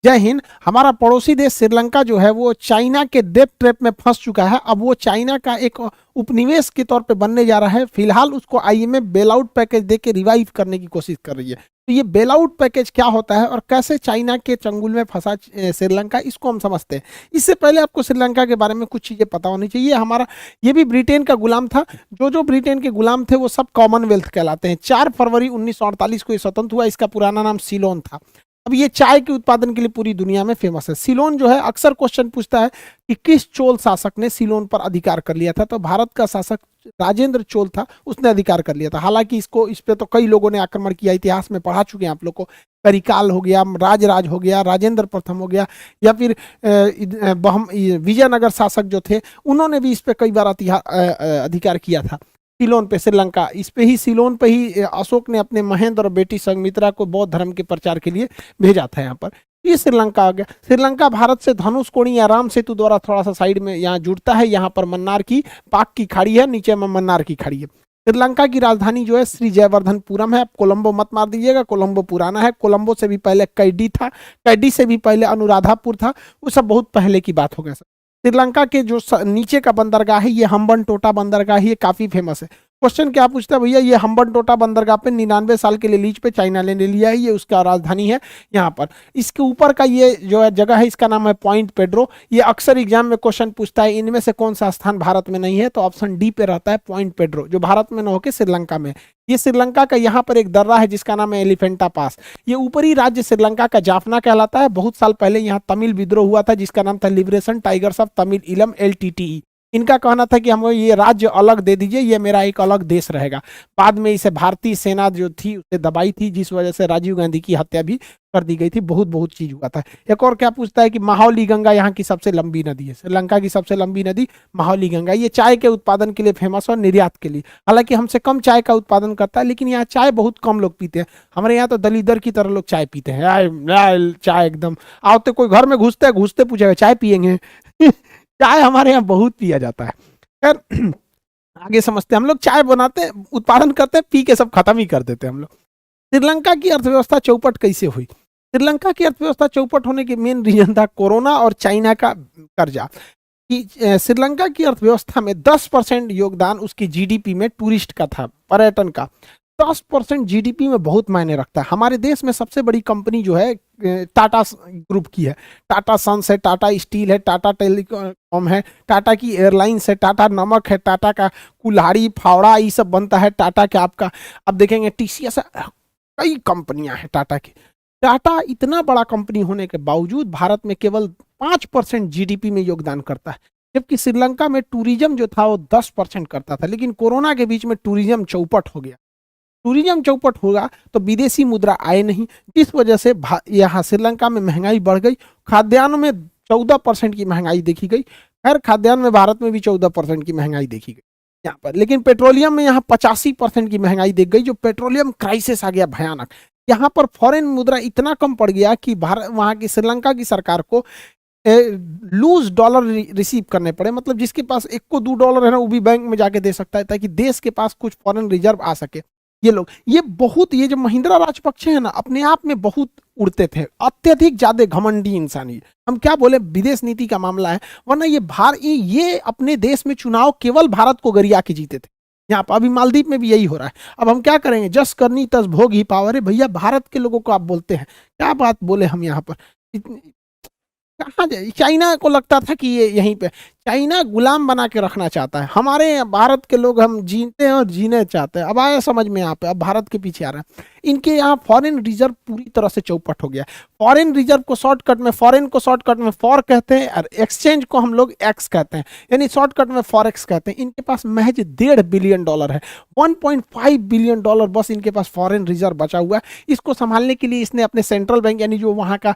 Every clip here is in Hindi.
जय हिंद। हमारा पड़ोसी देश श्रीलंका जो है वो चाइना के डेट ट्रैप में फंस चुका है। अब वो चाइना का एक उपनिवेश के तौर पे बनने जा रहा है। फिलहाल उसको आईएमएफ बेल आउट पैकेज दे के रिवाइव करने की कोशिश कर रही है। तो ये बेल आउट पैकेज क्या होता है और कैसे चाइना के चंगुल में फंसा श्रीलंका, इसको हम समझते हैं। इससे पहले आपको श्रीलंका के बारे में कुछ चीजें पता होनी चाहिए। हमारा ये भी ब्रिटेन का गुलाम था। जो ब्रिटेन के गुलाम थे वो सब कॉमनवेल्थ कहलाते हैं। 4 फरवरी 1948 को ये स्वतंत्र हुआ। इसका पुराना नाम सीलोन था। अब ये चाय के उत्पादन के लिए पूरी दुनिया में फेमस है। सिलोन जो है, अक्सर क्वेश्चन पूछता है कि किस चोल शासक ने सिलोन पर अधिकार कर लिया था। तो भारत का शासक राजेंद्र चोल था, उसने अधिकार कर लिया था। हालांकि इस पे तो कई लोगों ने आक्रमण किया, इतिहास में पढ़ा चुके हैं आप लोग को। करिकाल हो गया, राज हो गया, राजेंद्र प्रथम हो गया, या फिर विजयनगर शासक जो थे उन्होंने भी इस पे कई बार अधिकार किया था। सिलोन पे, श्रीलंका, इस पे ही, सिलोन पे ही अशोक ने अपने महेंद्र और बेटी संघमित्रा को बौद्ध धर्म के प्रचार के लिए भेजा था यहाँ पर। ये श्रीलंका आ गया। श्रीलंका भारत से धनुष कोणी या राम सेतु द्वारा थोड़ा सा साइड में यहाँ जुड़ता है। यहाँ पर मन्नार की, पाक की खाड़ी है, नीचे में मन्नार की खाड़ी है। श्रीलंका की राजधानी जो है श्री जयवर्धनपुरम है। आप कोलंबो मत मार दीजिएगा, कोलंबो पुराना है। कोलंबो से भी पहले कैडी था, कैडी से भी पहले अनुराधापुर था। वो सब बहुत पहले की बात हो गया सर। श्रीलंका के जो नीचे का बंदरगाह है ये हम्बनटोटा बंदरगाह, ये काफी फेमस है। क्वेश्चन क्या पूछता है भैया, ये हम्बनटोटा बंदरगाह पे 99 साल के लिए लीज पे चाइना ने लिया है। ये उसका राजधानी है यहाँ पर। इसके ऊपर का ये जो है जगह है, इसका नाम है पॉइंट पेड्रो। ये अक्सर एग्जाम में क्वेश्चन पूछता है इनमें से कौन सा स्थान भारत में नहीं है, तो ऑप्शन डी पे रहता है पॉइंट पेड्रो, जो भारत में न होकर श्रीलंका में। ये श्रीलंका का यहाँ पर एक दर्रा है जिसका नाम है एलिफेंटा पास। ये ऊपरी राज्य श्रीलंका का जाफना कहलाता है। बहुत साल पहले यहाँ तमिल विद्रोह हुआ था जिसका नाम था लिबरेशन टाइगर्स ऑफ तमिल इलम LTTE। इनका कहना था कि हमें ये राज्य अलग दे दीजिए, ये मेरा एक अलग देश रहेगा। बाद में इसे भारतीय सेना जो थी उसे दबाई थी, जिस वजह से राजीव गांधी की हत्या भी कर दी गई थी। बहुत चीज हुआ था। एक और क्या पूछता है कि माहौली गंगा यहाँ की सबसे लंबी नदी है। श्रीलंका की सबसे लंबी नदी माहौली गंगा। ये चाय के उत्पादन के लिए फेमस और निर्यात के लिए। हालांकि हमसे कम चाय का उत्पादन करता है, लेकिन यहाँ चाय बहुत कम लोग पीते हैं। हमारे यहाँ तो दलीदर की तरह लोग चाय पीते हैं। चाय एकदम आओते, कोई घर में घुसते पूछेगा चाय पियेंगे चाय हमारे यहाँ बहुत पिया जाता है। खैर आगे समझते हैं। हम लोग चाय बनाते हैं, उत्पादन करते हैं, पी के सब खत्म ही कर देते हैं हम लोग। श्रीलंका की अर्थव्यवस्था चौपट कैसे हुई? श्रीलंका की अर्थव्यवस्था चौपट होने के मेन रीजन था कोरोना और चाइना का कर्जा। कि श्रीलंका की अर्थव्यवस्था में 10% योगदान उसकी जीडीपी में टूरिस्ट का था, पर्यटन का। 10% जीडीपी में बहुत मायने रखता है। हमारे देश में सबसे बड़ी कंपनी जो है टाटा ग्रुप की है। टाटा सन्स है, टाटा स्टील है, टाटा टेलीकॉम है, टाटा की एयरलाइंस है, टाटा नमक है, टाटा का कुल्हाड़ी फावड़ा ये सब बनता है, टाटा के आपका अब देखेंगे TCS, कई कंपनियां हैं टाटा की। टाटा इतना बड़ा कंपनी होने के बावजूद भारत में केवल 5% जीडीपी में योगदान करता है, जबकि श्रीलंका में टूरिज्म जो था वो 10% करता था। लेकिन कोरोना के बीच में टूरिज्म चौपट हो गया। टूरिज्म चौपट होगा तो विदेशी मुद्रा आए नहीं, जिस वजह से यहाँ श्रीलंका में महंगाई बढ़ गई। खाद्यान्न में 14% की महंगाई देखी गई। खैर खाद्यान्न में भारत में भी 14% की महंगाई देखी गई यहाँ पर। लेकिन पेट्रोलियम में यहाँ 85% की महंगाई देख गई, जो पेट्रोलियम क्राइसिस आ गया भयानक। यहाँ पर फॉरेन मुद्रा इतना कम पड़ गया कि भारत, वहाँ की श्रीलंका की सरकार को लूज डॉलर रिसीव करने पड़े। मतलब जिसके पास $1-2 है ना, वो भी बैंक में जाके दे सकता है, ताकि देश के पास कुछ फॉरेन रिजर्व आ सके। ये लोग ये जो महिंद्रा राजपक्षे है ना, अपने आप में बहुत उड़ते थे, अत्यधिक ज्यादा घमंडी इंसान। हम क्या बोले, विदेश नीति का मामला है, वरना ये अपने देश में चुनाव केवल भारत को गरिया के जीते थे। यहाँ पर अभी मालदीव में भी यही हो रहा है। अब हम क्या करेंगे, जस करनी तस भोग ही पावर है। भैया भारत के लोगों को आप बोलते हैं, क्या बात बोले हम यहाँ पर। कहाँ जाए, चाइना को लगता था कि ये यहीं पे, चाइना गुलाम बना के रखना चाहता है। हमारे भारत के लोग हम जीते हैं और जीने चाहते हैं। अब आया समझ में यहाँ पे, अब भारत के पीछे आ रहा है। इनके यहाँ फॉरेन रिजर्व पूरी तरह से चौपट हो गया। फॉरेन रिजर्व को शॉर्टकट में, फॉरेन को शॉर्टकट में फॉर कहते हैं, और एक्सचेंज को हम लोग एक्स कहते हैं, यानी शॉर्टकट में फॉरेक्स कहते हैं। इनके पास महज $1.5 बिलियन है, $1.5 बिलियन बस इनके पास फॉरेन रिजर्व बचा हुआ है। इसको संभालने के लिए इसने अपने सेंट्रल बैंक, यानी जो वहाँ का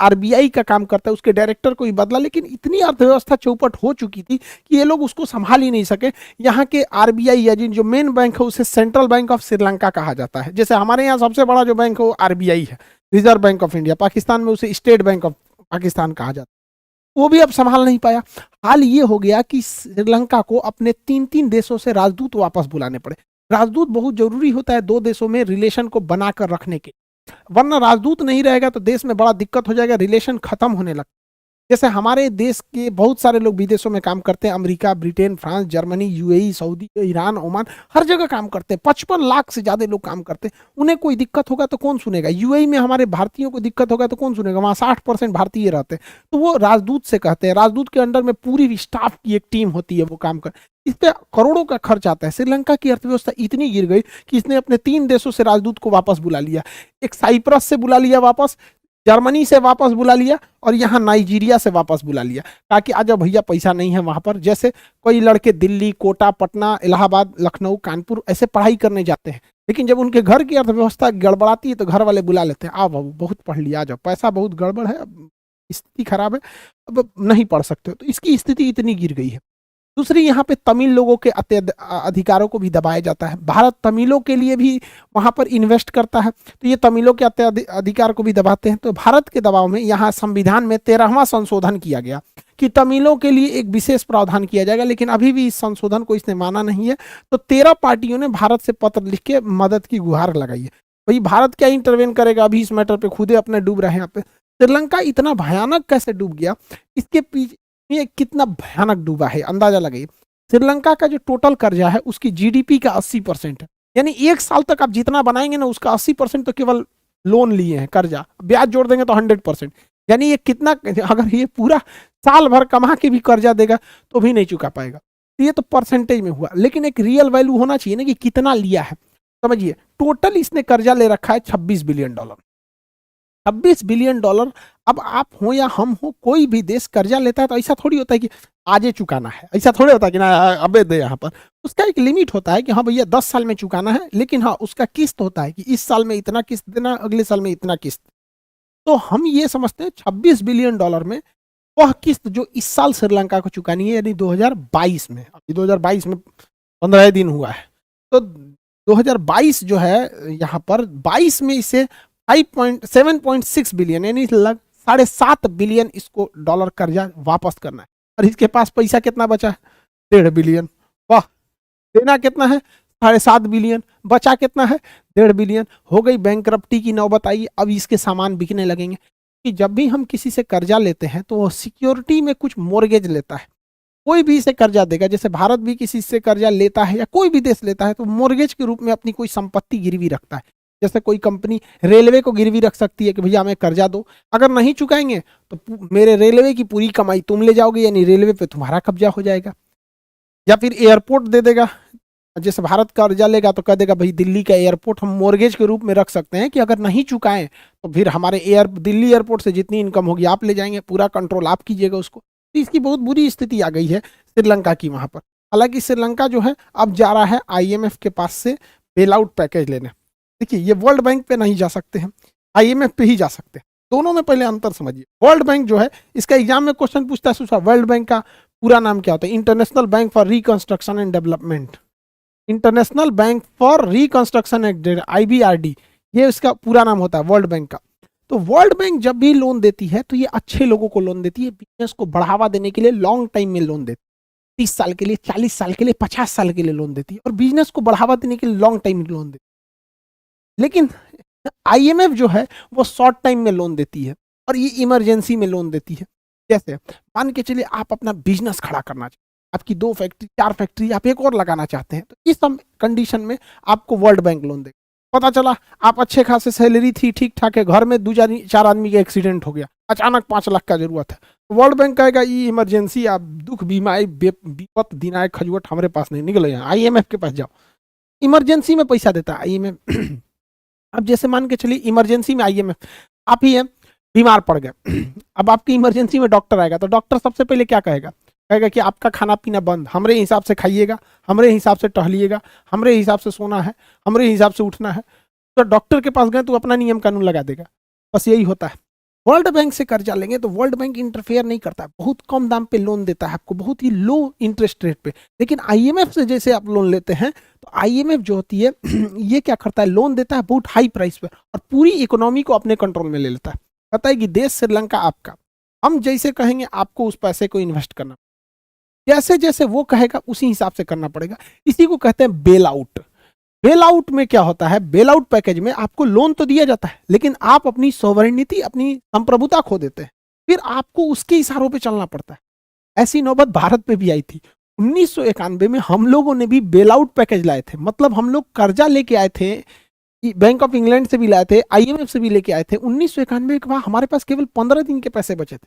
RBI का काम करता है, उसके डायरेक्टर को ही बदला। लेकिन इतनी अर्थव्यवस्था चौपट हो चुकी थी कि ये लोग उसको संभाल ही नहीं सके। यहाँ के RBI या जो मेन बैंक है उसे सेंट्रल बैंक ऑफ श्रीलंका कहा जाता है। जैसे हमारे यहाँ सबसे बड़ा जो बैंक है वो RBI है, reserve bank of India. Pakistan में उसे स्टेट बैंक ऑफ पाकिस्तान कहा जाता है। वो भी अब संभाल नहीं पाया। हाल ये हो गया कि श्रीलंका को अपने 3 देशों से राजदूत वापस बुलाने पड़े। राजदूत बहुत जरूरी होता है 2 देशों में रिलेशन को बनाकर रखने के। वरना राजदूत नहीं रहेगा तो देश में बड़ा दिक्कत हो जाएगा, रिलेशन खत्म होने लगता है। जैसे हमारे देश के बहुत सारे लोग विदेशों में काम करते हैं, America, Britain, France, Germany, UAE, Saudi, Iran, Oman, हर जगह काम करते हैं। 55 लाख से ज्यादा लोग काम करते हैं। उन्हें कोई दिक्कत होगा तो कौन सुनेगा? यूएई में हमारे भारतीयों को दिक्कत होगा तो कौन सुनेगा? वहां 60% भारतीय रहते हैं। तो वो राजदूत से कहते हैं, राजदूत के अंडर में पूरी स्टाफ की एक टीम होती है, वो काम कर, इस पे करोड़ों का खर्च आता है। श्रीलंका की अर्थव्यवस्था इतनी गिर गई कि इसने अपने 3 देशों से राजदूत को वापस बुला लिया। एक साइप्रस से बुला लिया वापस, जर्मनी से वापस बुला लिया, और यहाँ नाइजीरिया से वापस बुला लिया, ताकि आज भैया पैसा नहीं है वहां पर। जैसे कोई लड़के दिल्ली, कोटा, पटना, इलाहाबाद, लखनऊ, कानपुर ऐसे पढ़ाई करने जाते हैं, लेकिन जब उनके घर की अर्थव्यवस्था गड़बड़ाती है तो घर वाले बुला लेते हैं, आओ बाबू बहुत पढ़ लिया, आ जाओ, पैसा बहुत गड़बड़ है, अब स्थिति खराब है, अब नहीं पढ़ सकते। तो इसकी स्थिति इतनी गिर गई है। दूसरी, यहाँ पे तमिल लोगों के अधिकारों को भी दबाया जाता है। भारत तमिलों के लिए भी वहां पर इन्वेस्ट करता है, तो ये तमिलों के अधिकार को भी दबाते हैं। तो भारत के दबाव में यहाँ संविधान में 13वां संशोधन किया गया कि तमिलों के लिए एक विशेष प्रावधान किया जाएगा, लेकिन अभी भी इस संशोधन को इसने माना नहीं है। तो 13 पार्टियों ने भारत से पत्र लिख के मदद की गुहार लगाई है। भाई भारत क्या इंटरवेन करेगा अभी इस मैटर पे, खुदे अपने डूब रहे हैं यहाँ पे। श्रीलंका इतना भयानक कैसे डूब गया, इसके पीछे ये कितना भयानक डूबा है अंदाजा लगाइए। श्रीलंका का जो टोटल कर्जा है उसकी जीडीपी का 80% है, यानी 1 साल तक आप जितना बनाएंगे ना उसका 80% तो केवल लोन लिए हैं, कर्जा, ब्याज जोड़ देंगे तो 100%। यानी ये कितना, अगर ये पूरा साल भर कमा के भी कर्जा देगा तो भी नहीं चुका पाएगा। तो ये तो परसेंटेज में हुआ, लेकिन एक रियल वैल्यू होना चाहिए ना कि कितना लिया है। समझिए, टोटल इसने कर्जा ले रखा है $26 बिलियन। $26 बिलियन। अब आप हो या हम हो, कोई भी देश कर्जा लेता है तो ऐसा थोड़ी होता है कि आज ही चुकाना है, ऐसा थोड़ी होता है कि ना अबे दे। यहाँ पर उसका एक लिमिट होता है कि हाँ भैया 10 साल में चुकाना है, लेकिन हाँ उसका किस्त होता है कि इस साल में इतना किस्त देना, अगले साल में इतना किस्त। तो हम ये समझते हैं $26 बिलियन में वह किस्त जो इस साल श्रीलंका को चुकानी है, यानी 2022 में। अभी 2022 में 15 दिन हुआ है, तो 2022 जो है यहाँ पर 22 में इसे 7.6 बिलियन यानी लग 7.5 बिलियन इसको डॉलर कर्जा वापस करना है। और इसके पास पैसा कितना बचा है? 1.5 बिलियन। वाह, देना कितना है? 7.5 बिलियन। बचा कितना है? 1.5 बिलियन। हो गई बैंकरप्टी की नौबत आई। अब इसके सामान बिकने लगेंगे कि जब भी हम किसी से कर्जा लेते हैं तो वो सिक्योरिटी में कुछ मोर्गेज लेता है। कोई भी इसे कर्जा देगा, जैसे भारत भी किसी से कर्जा लेता है या कोई भी देश लेता है तो मोर्गेज के रूप में अपनी कोई संपत्ति गिरवी रखता है। जैसे कोई कंपनी रेलवे को गिरवी रख सकती है कि भैया हमें कर्जा दो, अगर नहीं चुकाएंगे तो मेरे रेलवे की पूरी कमाई तुम ले जाओगे, यानी रेलवे पे तुम्हारा कब्जा हो जाएगा। या फिर एयरपोर्ट दे देगा, जैसे भारत कर्जा लेगा तो कह देगा भाई दिल्ली का एयरपोर्ट हम मोर्गेज के रूप में रख सकते हैं कि अगर नहीं चुकाएं तो फिर हमारे दिल्ली एयरपोर्ट से जितनी इनकम होगी आप ले जाएंगे, पूरा कंट्रोल आप कीजिएगा उसको। तो इसकी बहुत बुरी स्थिति आ गई है श्रीलंका की वहां पर। हालांकि श्रीलंका जो है अब जा रहा है IMF के पास से बेल आउट पैकेज लेने। देखिए, ये वर्ल्ड बैंक पे नहीं जा सकते हैं, IMF पे ही जा सकते हैं। दोनों में पहले अंतर समझिए। वर्ल्ड बैंक जो है, इसका एग्जाम में क्वेश्चन पूछता है सोचा, वर्ल्ड बैंक का पूरा नाम क्या होता है? International bank for reconstruction and development. International bank for reconstruction and IBRD, ये इसका पूरा नाम होता है वर्ल्ड बैंक का। तो वर्ल्ड बैंक जब भी लोन देती है तो ये अच्छे लोगों को लोन देती है, बिजनेस को बढ़ावा देने के लिए लॉन्ग टाइम में लोन देती है। 30 साल के लिए, 40 साल के लिए, 50 साल के लिए लोन देती है, और बिजनेस को बढ़ावा देने के लिए लॉन्ग टाइम में लोन देती है। लेकिन IMF जो है वो शॉर्ट टाइम में लोन देती है, और ये इमरजेंसी में लोन देती है। जैसे मान के चलिए आप अपना बिजनेस खड़ा करना चाहते हैं, आपकी 2 फैक्ट्री 4 फैक्ट्री, आप एक और लगाना चाहते हैं, तो इस सब कंडीशन में आपको वर्ल्ड बैंक लोन देगा। पता चला आप अच्छे खासे सैलरी थी, ठीक ठाक है, घर में 2-4 आदमी का एक्सीडेंट हो गया, अचानक 5 लाख का जरूरत है, वर्ल्ड बैंक कहेगा ये इमरजेंसी, आप दुख बीमा विपत दिनाए खजुवट हमारे पास नहीं, निकले यहाँ IMF के पास जाओ। इमरजेंसी में पैसा देता है IMF। अब जैसे मान के चलिए इमरजेंसी में IMF, आप ही है बीमार पड़ गए, अब आपकी इमरजेंसी में डॉक्टर आएगा, तो डॉक्टर सबसे पहले क्या कहेगा? कहेगा कि आपका खाना पीना बंद, हमरे हिसाब से खाइएगा, हमरे हिसाब से टहलिएगा, हमरे हिसाब से सोना है, हमरे हिसाब से उठना है। तो डॉक्टर के पास गए तो अपना नियम कानून लगा देगा। बस यही होता है। वर्ल्ड बैंक से कर्जा लेंगे तो वर्ल्ड बैंक इंटरफेयर नहीं करता है, बहुत कम दाम पे लोन देता है आपको, बहुत ही लो इंटरेस्ट रेट पे। लेकिन IMF से जैसे आप लोन लेते हैं तो IMF जो होती है ये क्या करता है, लोन देता है बहुत हाई प्राइस पे, और पूरी इकोनॉमी को अपने कंट्रोल में ले लेता है। कहता है कि देश श्रीलंका आपका, हम जैसे कहेंगे आपको उस पैसे को इन्वेस्ट करना, जैसे जैसे वो कहेगा उसी हिसाब से करना पड़ेगा। इसी को कहते हैं बेल आउट। बेल आउट में क्या होता है, बेल आउट पैकेज में आपको लोन तो दिया जाता है, लेकिन आप अपनी सोवरेनिटी, अपनी संप्रभुता खो देते हैं, फिर आपको उसके इशारों पे चलना पड़ता है। ऐसी नौबत भारत पे भी आई थी 1991 में। हम लोगों ने भी बेल आउट पैकेज लाए थे, मतलब हम लोग कर्जा लेके आए थे, बैंक ऑफ इंग्लैंड से भी लाए थे, आईएमएफ से भी लेके आए थे। 1991 के बाद हमारे पास केवल 15 दिन के पैसे बचे थे।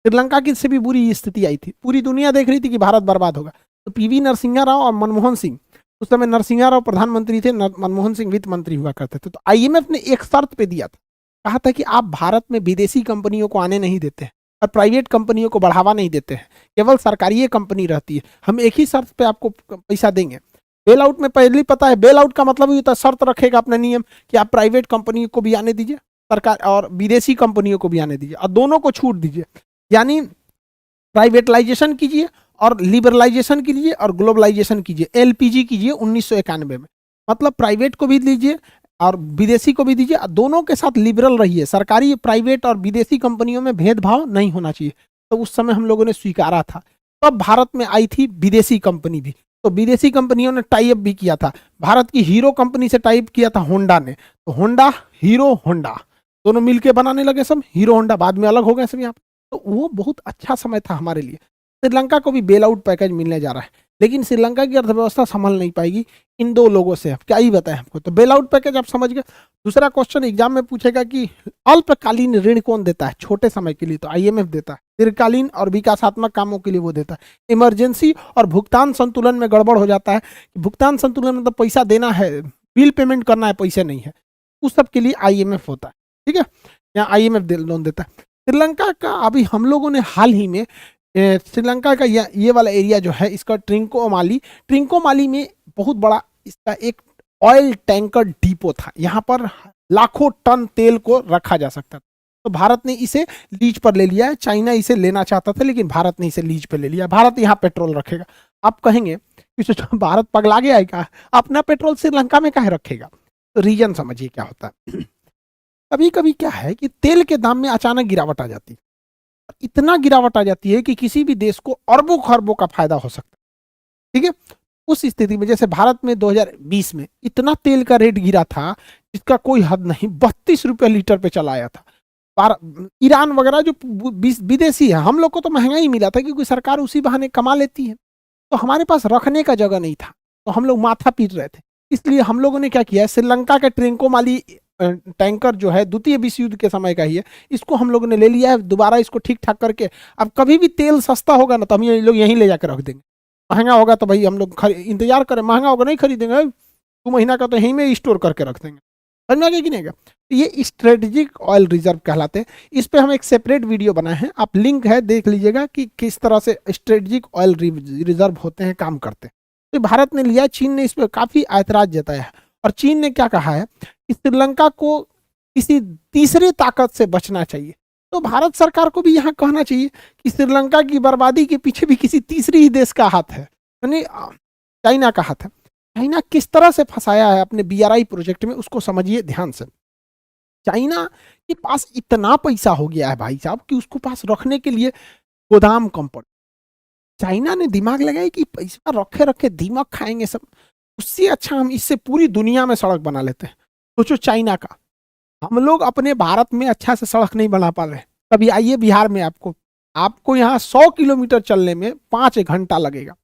श्रीलंका की से भी बुरी स्थिति आई थी, पूरी दुनिया देख रही थी कि भारत बर्बाद होगा। तो पीवी नरसिंहा राव और मनमोहन सिंह, उस समय नरसिंहा राव प्रधानमंत्री थे, मनमोहन सिंह वित्त मंत्री हुआ करते थे। तो आईएमएफ ने एक शर्त पे दिया था, कहा था कि आप भारत में विदेशी कंपनियों को आने नहीं देते हैं और प्राइवेट कंपनियों को बढ़ावा नहीं देते हैं, केवल सरकारी कंपनी रहती है, हम एक ही शर्त पे आपको पैसा देंगे। बेल आउट में पहले ही पता है, बेल आउट का मतलब ये होता है शर्त रखेगा अपना नियम कि आप प्राइवेट कंपनी को भी आने दीजिए, सरकार और विदेशी कंपनियों को भी आने दीजिए, और दोनों को छूट दीजिए। यानी प्राइवेटलाइजेशन कीजिए और लिबरलाइजेशन कीजिए और ग्लोबलाइजेशन कीजिए, एलपीजी कीजिए 1991 में। मतलब प्राइवेट को भी दीजिए और विदेशी को भी दीजिए, दोनों के साथ लिबरल रहिए, सरकारी, प्राइवेट और विदेशी कंपनियों में भेदभाव नहीं होना चाहिए। तो उस समय हम लोगों ने स्वीकारा था। तब भारत में आई थी विदेशी कंपनी भी, तो विदेशी कंपनियों ने टाई अप भी किया था। भारत की हीरो कंपनी से टाई अप किया था होंडा ने, तो होंडा, हीरो, होंडा दोनों मिलके बनाने लगे सब, हीरो होंडा, बाद में अलग हो गए सब यहाँ पे। तो वो बहुत अच्छा समय था हमारे लिए। श्रीलंका को भी बेल आउट पैकेज मिलने जा रहा है, लेकिन श्रीलंका की अर्थव्यवस्था संभल नहीं पाएगी इन दो लोगों से। क्या ही बताएं हमको, तो बेल आउट पैकेज आप समझ गए। दूसरा क्वेश्चन एग्जाम में पूछेगा कि अल्पकालीन ऋण कौन देता है, छोटे समय के लिए तो आईएमएफ देता है, दीर्घकालीन और विकासात्मक कामों के लिए वो देता है। इमरजेंसी और भुगतान संतुलन में गड़बड़ हो जाता है, भुगतान संतुलन मतलब पैसा देना है, बिल पेमेंट करना है, पैसे नहीं है, उस सब के लिए आईएमएफ होता है। ठीक है, यहाँ आईएमएफ लोन देता है। श्रीलंका का अभी हम लोगों ने हाल ही में श्रीलंका का ये वाला एरिया जो है इसका ट्रिंकोमाली में बहुत बड़ा इसका एक ऑयल टैंकर डिपो था। यहाँ पर लाखों टन तेल को रखा जा सकता था। तो भारत ने इसे लीज पर ले लिया है। चाइना इसे लेना चाहता था, लेकिन भारत ने इसे लीज पर ले लिया। भारत यहाँ पेट्रोल रखेगा। आप कहेंगे कि भारत पगला गया है क्या, अपना पेट्रोल श्रीलंका में काहे रखेगा? तो रीजन समझिए क्या होता है। कभी कभी क्या है कि तेल के दाम में अचानक गिरावट आ जाती है, इतना गिरावट आ जाती है कि किसी भी देश को अरबों खरबों का फायदा हो सकता है। ठीक है, उस स्थिति में जैसे भारत में 2020 में इतना तेल का रेट गिरा था जिसका कोई हद नहीं, 32 रुपये लीटर पे चला आया था। ईरान वगैरह जो विदेशी है, हम लोग को तो महंगा ही मिला था क्योंकि सरकार उसी बहाने कमा लेती है। तो हमारे पास रखने का जगह नहीं था, तो हम लोग माथा पीट रहे थे। इसलिए हम लोगों ने क्या किया, श्रीलंका के ट्रिंकोमाली टैंकर जो है द्वितीय विश्व युद्ध के समय का ही है, इसको हम लोगों ने ले लिया है, दोबारा इसको ठीक ठाक करके अब कभी भी तेल सस्ता होगा ना तो हम ये लोग यहीं ले जाकर रख देंगे। महंगा होगा तो भाई हम लोग इंतजार करें, महंगा होगा नहीं खरीदेंगे, 2 महीना का तो यहीं में स्टोर करके रख देंगे। समझ में आ गया कि नहीं? ये स्ट्रेटेजिक ऑयल रिजर्व कहलाते हैं। इस पे हम एक सेपरेट वीडियो बनाए हैं, आप लिंक है देख लीजिएगा कि किस तरह से स्ट्रेटेजिक ऑयल रिजर्व होते हैं, काम करते हैं। तो भारत ने लिया, चीन ने इस पर काफी ऐतराज जताया है। और चीन ने क्या कहा है कि श्रीलंका को किसी तीसरे ताकत से बचना चाहिए। तो भारत सरकार को भी यहाँ कहना चाहिए कि श्रीलंका की बर्बादी के पीछे भी किसी तीसरी ही देश का हाथ है, यानी चाइना का हाथ है। चाइना किस तरह से फंसाया है अपने बीआरआई प्रोजेक्ट में, उसको समझिए ध्यान से। चाइना के पास इतना पैसा हो गया है भाई साहब कि उसको पास रखने के लिए गोदाम कम पड़। चाइना ने दिमाग लगाया कि पैसा रखे रखे दिमाग खाएंगे सब, उससे अच्छा हम इससे पूरी दुनिया में सड़क बना लेते हैं। सोचो चाइना का, हम लोग अपने भारत में अच्छा से सड़क नहीं बना पा रहे। कभी आइए बिहार में, आपको यहाँ 100 किलोमीटर चलने में 5 घंटा लगेगा,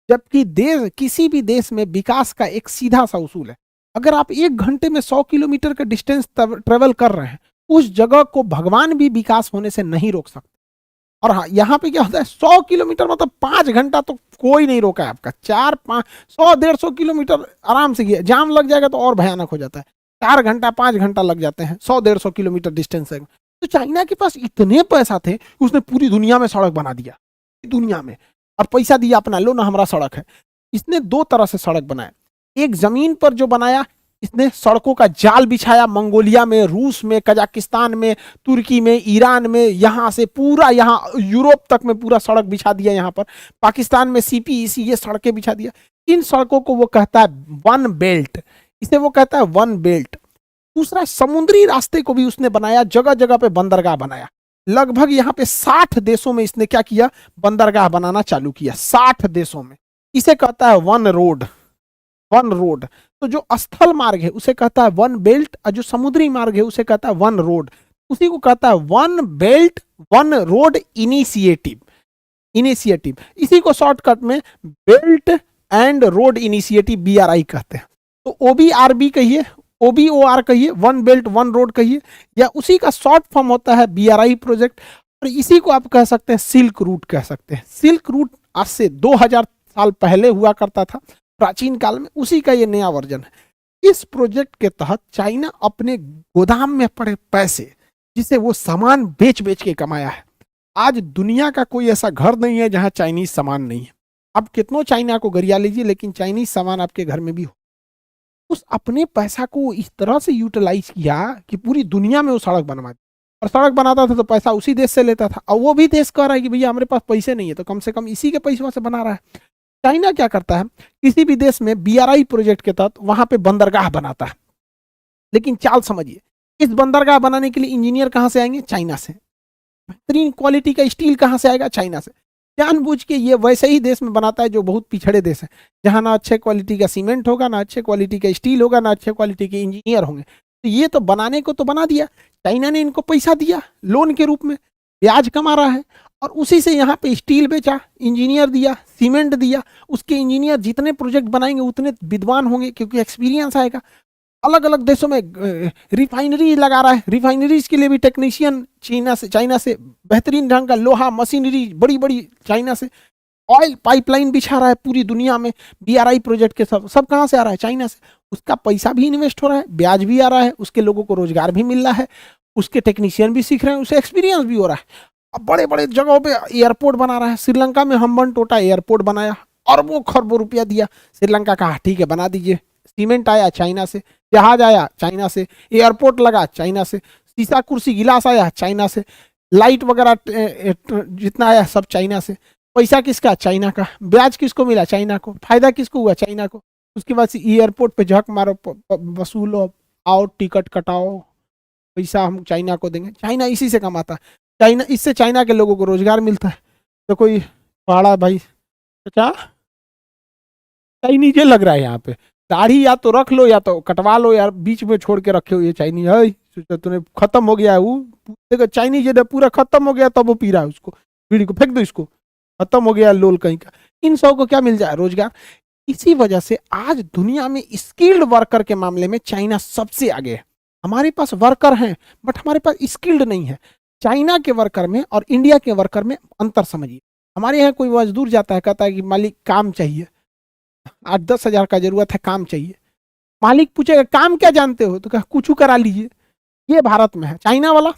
जबकि देश, किसी भी देश में विकास का एक सीधा सा उसूल है, अगर आप 1 घंटे में 100 किलोमीटर का डिस्टेंस ट्रेवल कर रहे हैं, उस जगह को भगवान भी विकास होने से नहीं रोक सकते। और हाँ, यहाँ पे क्या होता है, 100 किलोमीटर मतलब 5 घंटा तो कोई नहीं रोका है आपका। 100-150 किलोमीटर आराम से गया, जाम लग जाएगा तो और भयानक हो जाता है। 4 घंटा 5 घंटा लग जाते हैं 100-150 किलोमीटर डिस्टेंस है। तो चाइना के पास इतने पैसा थे कि उसने पूरी दुनिया में सड़क बना दिया, दुनिया में, और पैसा दिया अपना, लो ना हमारा सड़क है। इसने 2 तरह से सड़क बनाया। एक जमीन पर जो बनाया, इसने सड़कों का जाल बिछाया, मंगोलिया में, रूस में, कजाकिस्तान में, तुर्की में, ईरान में, यहाँ से पूरा यहाँ यूरोप तक में पूरा सड़क बिछा दिया। यहाँ पर पाकिस्तान में सीपीईसी, ये सड़कें बिछा दिया। इन सड़कों को वो कहता है वन बेल्ट, इसे वो कहता है वन बेल्ट। दूसरा, समुद्री रास्ते को भी उसने बनाया, जगह जगह पे बंदरगाह बनाया। लगभग यहाँ पे 60 देशों में इसने क्या किया, बंदरगाह बनाना चालू किया, 60 देशों में। इसे कहता है वन रोड, वन रोड। तो जो स्थल मार्ग है उसे कहता है वन बेल्ट, और जो समुद्री मार्ग है उसे कहता है वन रोड। उसी को कहता है one belt one road initiative. Initiative इसी को शॉर्टकट में belt and road initiative BRI कहते हैं। तो OBRB कहिए, OBOR कहिए, वन बेल्ट वन रोड कहिए, या उसी का शॉर्ट फॉर्म होता है BRI प्रोजेक्ट। और इसी को आप कह सकते हैं सिल्क रूट कह सकते हैं। सिल्क रूट आज से 2000 साल पहले हुआ करता था प्राचीन काल में, उसी का ये नया वर्जन है। इस प्रोजेक्ट के तहत चाइना अपने गोदाम में पड़े पैसे, जिसे वो सामान बेच बेच के कमाया है, आज दुनिया का कोई ऐसा घर नहीं है जहां चाइनीज सामान नहीं है। आप कितनों चाइना को गरिया लीजिए, लेकिन चाइनीज सामान आपके घर में भी हो। उस अपने पैसा को इस तरह से यूटिलाइज किया कि पूरी दुनिया में वो सड़क बनवा दी। और सड़क बनाता था तो पैसा उसी देश से लेता था, और वो भी देश कह रहा है कि भैया हमारे पास पैसे नहीं है, तो कम से कम इसी के पैसों से बना रहा है। चाइना क्या करता है, किसी भी देश में BRI प्रोजेक्ट के तहत वहां पे बंदरगाह बनाता है। लेकिन चाल समझिए, इस बंदरगाह बनाने के लिए इंजीनियर कहां से आएंगे? चाइना से। बेहतरीन क्वालिटी का स्टील कहां से आएगा? चाइना से। जानबूझ के ये वैसे ही देश में बनाता है जो बहुत पिछड़े देश है, जहां ना अच्छे क्वालिटी का सीमेंट होगा, ना अच्छे क्वालिटी का स्टील होगा, ना अच्छे क्वालिटी के इंजीनियर होंगे। तो ये तो बनाने को तो बना दिया, चाइना ने इनको पैसा दिया लोन के रूप में, ब्याज कमा रहा है, और उसी से यहाँ पे स्टील बेचा, इंजीनियर दिया, सीमेंट दिया। उसके इंजीनियर जितने प्रोजेक्ट बनाएंगे उतने विद्वान होंगे, क्योंकि एक्सपीरियंस आएगा। अलग अलग देशों में रिफाइनरी लगा रहा है, रिफाइनरीज के लिए भी टेक्नीशियन चाइना से बेहतरीन ढंग का लोहा मशीनरी बड़ी बड़ी चाइना से, ऑयल पाइपलाइन बिछा रहा है पूरी दुनिया में BRI प्रोजेक्ट के। सब कहाँ से आ रहा है? चाइना से। उसका पैसा भी इन्वेस्ट हो रहा है, ब्याज भी आ रहा है, उसके लोगों को रोजगार भी मिल रहा है, उसके टेक्नीशियन भी सीख रहे हैं, उसे एक्सपीरियंस भी हो रहा है। अब बड़े बड़े जगहों पे एयरपोर्ट बना रहा है। श्रीलंका में हम्बनटोटा एयरपोर्ट बनाया, अरबों खरबों रुपया दिया। श्रीलंका कहा ठीक है बना दीजिए। सीमेंट आया चाइना से, जहाज आया चाइना से, एयरपोर्ट लगा चाइना से, शीशा कुर्सी गिलास आया चाइना से, लाइट वगैरह जितना आया सब चाइना से। पैसा किसका? चाइना का। ब्याज किसको मिला? चाइना को। फायदा किसको हुआ? चाइना को। उसके बाद से एयरपोर्ट पे झक मारो, वसूलो, आओ टिकट कटाओ, पैसा हम चाइना को देंगे। चाइना इसी से कमाता है। चाइना, इससे चाइना के लोगों को रोजगार मिलता है। तो कोई पहाड़ा भाई चाचा चाइनीज लग रहा है यहाँ पे, दाढ़ी या तो रख लो या तो कटवा लो यार, बीच में छोड़ के रखे हो ये चाइनीज है। तूने खत्म हो गया है वो, देखो चाइनीज पूरा खत्म हो गया, तब वो पी रहा है उसको, बीड़ी को फेंक दो, इसको खत्म हो गया लोल कहीं का। इन सब को क्या मिल जाए? रोजगार। इसी वजह से आज दुनिया में स्किल्ड वर्कर के मामले में चाइना सबसे आगे है। हमारे पास वर्कर हैं बट हमारे पास स्किल्ड नहीं है। चाइना के वर्कर में और इंडिया के वर्कर में अंतर समझिए। हमारे यहाँ कोई मजदूर जाता है, कहता है कि मालिक काम चाहिए, 8-10 हजार का जरूरत है, काम चाहिए। मालिक पूछेगा काम क्या जानते हो, तो कहा कुछ करा लीजिए। ये भारत में है। चाइना वाला,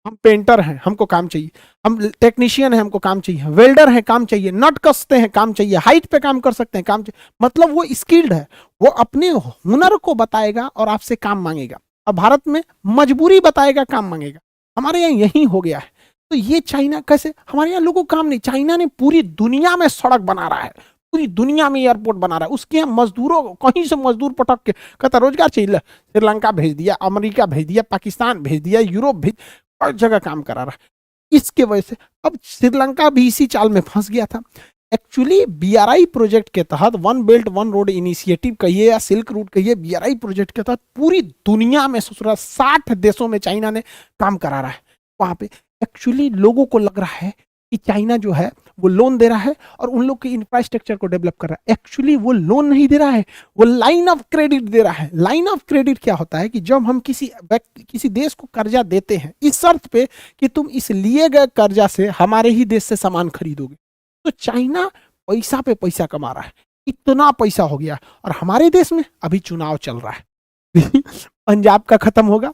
हम पेंटर हैं हमको काम चाहिए, हम टेक्नीशियन हैं हमको काम चाहिए, वेल्डर हैं काम चाहिए, नट कसते हैं काम चाहिए, हाइट पे काम कर सकते हैं काम चाहिए। मतलब वो स्किल्ड है, वो अपने हुनर को बताएगा और आपसे काम मांगेगा। अब भारत में मजबूरी बताएगा काम मांगेगा। हमारे यहाँ यही हो गया है। तो ये चाइना कैसे? हमारे यहाँ लोगों को काम नहीं। चाइना ने पूरी दुनिया में सड़क बना रहा है, पूरी दुनिया में एयरपोर्ट बना रहा है। उसके यहाँ मजदूरों, कहीं से मजदूर पटक के कहता रोजगार चाहिए, श्रीलंका भेज दिया, अमेरिका भेज दिया, पाकिस्तान भेज दिया, यूरोप भेज, हर जगह काम करा रहा है। इसके वजह से अब श्रीलंका भी इसी चाल में फंस गया था। एक्चुअली BRI प्रोजेक्ट के तहत, one belt one road initiative कहिए या सिल्क रूट कहिए, BRI प्रोजेक्ट के तहत पूरी दुनिया में 60 देशों में चाइना ने काम करा रहा है। वहां पे एक्चुअली लोगों को लग रहा है कि चाइना जो है वो लोन दे रहा है और उन लोग के इंफ्रास्ट्रक्चर को डेवलप कर रहा है। एक्चुअली वो लोन नहीं दे रहा है, वो लाइन ऑफ क्रेडिट दे रहा है। लाइन ऑफ क्रेडिट क्या होता है कि जब हम किसी देश को कर्जा देते हैं इस शर्त पे कि तुम इस लिए गए कर्जा से हमारे ही देश से सामान खरीदोगे। तो चाइना पैसा पे पैसा कमा रहा है, इतना पैसा हो गया। और हमारे देश में अभी चुनाव चल रहा है पंजाब का खत्म होगा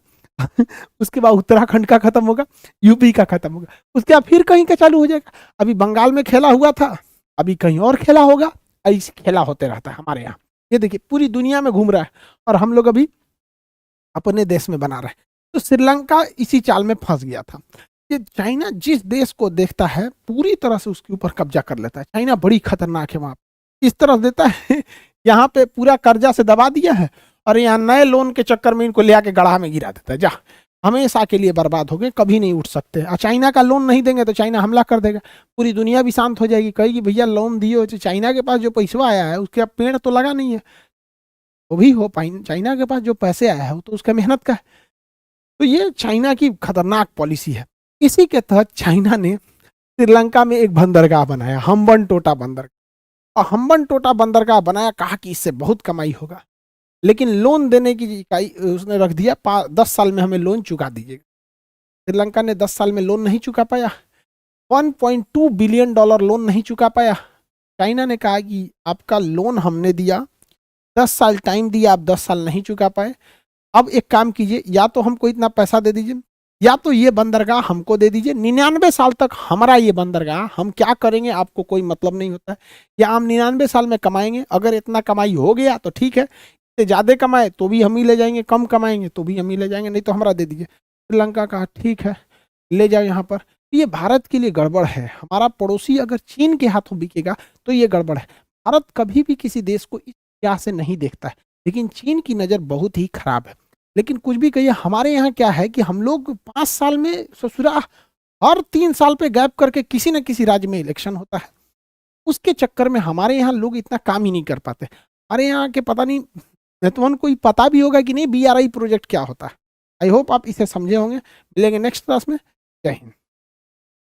उसके बाद उत्तराखंड का खत्म होगा, यूपी का खत्म होगा, उसके बाद फिर कहीं का चालू हो जाएगा। अभी बंगाल में खेला हुआ था, अभी कहीं और खेला होगा, ऐसे खेला होते रहता है हमारे यहाँ। ये देखिए पूरी दुनिया में घूम रहा है और हम लोग अभी अपने देश में बना रहे हैं। तो श्रीलंका इसी चाल में फंस गया था। ये चाइना जिस देश को देखता है पूरी तरह से उसके ऊपर कब्जा कर लेता है। चाइना बड़ी खतरनाक है। वहां इस तरह देता है यहाँ पे पूरा कर्जा से दबा दिया है और यहाँ नए लोन के चक्कर में इनको ले आके गढ़ा में गिरा देता है। जा हमेशा के लिए बर्बाद हो गए, कभी नहीं उठ सकते। और चाइना का लोन नहीं देंगे तो चाइना हमला कर देगा, पूरी दुनिया भी शांत हो जाएगी, कहेगी भैया लोन दिए हो। चाइना के पास जो पैसा आया है उसके अब पेड़ तो लगा नहीं है, वो भी हो पाई, चाइना के पास जो पैसे आया है वो तो उसका मेहनत का है। तो ये चाइना की खतरनाक पॉलिसी है। इसी के तहत चाइना ने श्रीलंका में एक बंदरगाह बनाया, हम्बनटोटा बंदरगाह। और हम्बनटोटा बंदरगाह बनाया, कहा कि इससे बहुत कमाई होगा, लेकिन लोन देने की इकाई उसने रख दिया, 10 साल में हमें लोन चुका दीजिएगा। श्रीलंका ने 10 साल में लोन नहीं चुका पाया, $1.2 बिलियन लोन नहीं चुका पाया। चाइना ने कहा कि आपका लोन हमने दिया, 10 साल टाइम दिया, आप 10 साल नहीं चुका पाए, अब एक काम कीजिए, या तो हमको इतना पैसा दे दीजिए, या तो ये बंदरगाह हमको दे दीजिए। 99 साल तक हमारा ये बंदरगाह, हम क्या करेंगे आपको कोई मतलब नहीं होता है, या हम 99 साल में कमाएंगे, अगर इतना कमाई हो गया तो ठीक है, इससे ज़्यादा कमाए तो भी हम ही ले जाएंगे, कम कमाएंगे तो भी हम ही ले जाएंगे, नहीं तो हमारा दे दीजिए। श्रीलंका कहा ठीक है ले जाओ यहाँ पर। ये भारत के लिए गड़बड़ है। हमारा पड़ोसी अगर चीन के हाथों बिकेगा तो ये गड़बड़ है। भारत कभी भी किसी देश को इस क्या से नहीं देखता है, लेकिन चीन की नज़र बहुत ही खराब है। लेकिन कुछ भी कहिए, हमारे यहाँ क्या है कि हम लोग 5 साल में ससुरा, हर 3 साल पे गैप करके किसी न किसी राज्य में इलेक्शन होता है। उसके चक्कर में हमारे यहाँ लोग इतना काम ही नहीं कर पाते। हमारे यहाँ के पता नहीं तुमको कोई पता भी होगा कि नहीं BRI प्रोजेक्ट क्या होता है। आई होप आप इसे समझे होंगे। मिलेंगे नेक्स्ट क्लास में। जय हिंद।